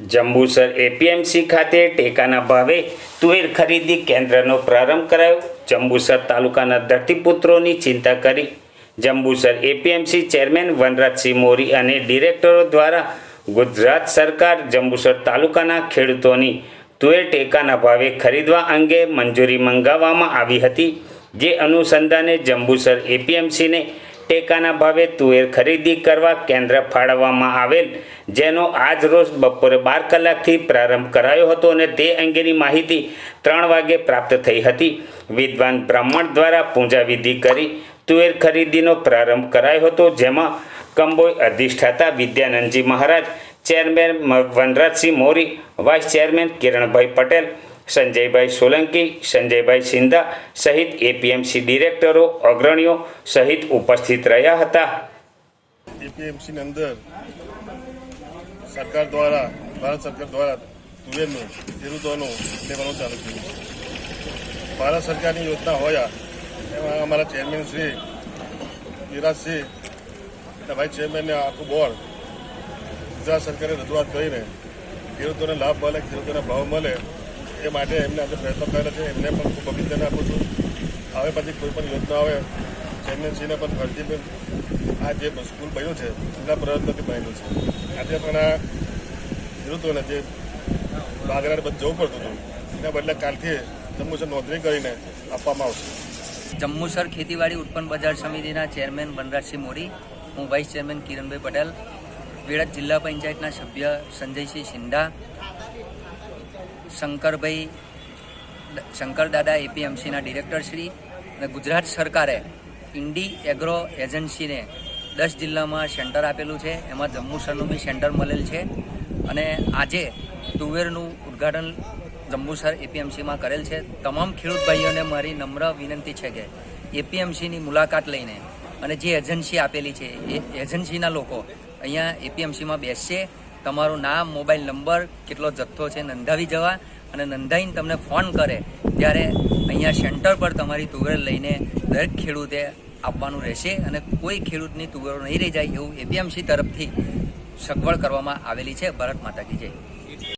Jambusar APMC ખાતે ટેકાના ભાવે તુવેર ખરીદી કેન્દ્રનો પ્રારંભ કરાયો। જંબુસર તાલુકાના ધરતીપુત્રોની ચિંતા કરી જંબુસર એપીએમસી ચેરમેન વનરાજસિંહ મોરી અને ડિરેક્ટરો દ્વારા ગુજરાત સરકાર જંબુસર તાલુકાના ખેડૂતોની તુવેર ટેકાના ભાવે ખરીદવા અંગે મંજૂરી મંગાવવામાં આવી હતી। જે અનુસંધાને જંબુસર એપીએમસીને ટેકાના ભાવે તુવેર ખરીદી કરવા કેન્દ્ર ફાળવવામાં આવેલ, જેનો આજ રોજ બપોરે 12 કલાકથી પ્રારંભ કરાયો હતો અને તે અંગેની માહિતી 3 વાગે પ્રાપ્ત થઈ હતી। વિદ્વાન બ્રાહ્મણ દ્વારા પૂજા વિધિ કરી તુવેર ખરીદીનો પ્રારંભ કરાયો હતો, જેમાં કંબોઈ અધિષ્ઠાતા વિદ્યાનંદજી મહારાજ, ચેરમેન વનરાજસિંહ મોરી, વાઇસ ચેરમેન કિરણભાઈ પટેલ, સંજયભાઈ સોલંકી, સંજયભાઈ સિંધા સહિત એપીએમસી ડિરેક્ટરો, અગ્રણીઓ સહિત ઉપસ્થિત રહ્યા હતા। એપીએમસીની અંદર સરકાર દ્વારા ભારત સરકાર દ્વારા તુવેરનું ખેડૂતોનું લેવાનું ચાલુ થયું છે। ભારત સરકારની યોજના હોય એમાં અમારા ચેરમેન શ્રી વિરાજસિંહ અને વાઇસ ચેરમેનને આખું બોર્ડ ગુજરાત સરકારે રજૂઆત કરીને ખેડૂતોને લાભ મળે, ખેડૂતોને ભાવ મળે એ માટે એમને આજે પ્રયત્નો કરેલા છે। એમને પણ ખૂબ અભિનંદન આપું છું। હવે પછી કોઈ પણ યોજના આવે ચેરમેનશ્રીને પણ ફરજી આ જે સ્કૂલ બન્યું છે એમના પ્રયત્નથી બન્યું છે। આજે પણ આ ખેડૂતોને જે બાગરાને બધું જવું પડતું હતું એના બદલે કાલથી જંબુસર નોંધણી કરીને આપવામાં આવશે। જંબુસર ખેતીવાડી ઉત્પન્ન બજાર સમિતિના ચેરમેન વનરાજસિંહ મોરી, હું વાઇસ ચેરમેન કિરણભાઈ પટેલ, વેળાદ જિલ્લા પંચાયતના સભ્ય સંજયસિંહ સિંધા, શંકર દાદા એપીએમસીના ડિરેક્ટરશ્રી અને ગુજરાત સરકારે ઇન્ડી એગ્રો એજન્સીને 10 જિલ્લામાં સેન્ટર આપેલું છે, એમાં જંબુસરનું બી સેન્ટર મળેલ છે અને આજે તુવેરનું ઉદ્ઘાટન જંબુસર એપીએમસીમાં કરેલ છે। તમામ ખેડૂત ભાઈઓને મારી નમ્ર વિનંતી છે કે એપીએમસીની મુલાકાત લઈને અને જે એજન્સી આપેલી છે એ એજન્સીના લોકો અહીંયા એપીએમસીમાં બેસશે, તમારું નામ, મોબાઈલ નંબર, કેટલો જથ્થો છે નોંધાવી જવા અને નોંધાવીને તમને ફોન કરે ત્યારે અહીંયા સેન્ટર પર તમારી તુવેર લઈને દરેક ખેડૂતે આપવાનું રહેશે અને કોઈ ખેડૂતની તુવેરો નહીં રહી જાય એવું એપીએમસી તરફથી સગવડ કરવામાં આવેલી છે। ભારત માતા કી જય।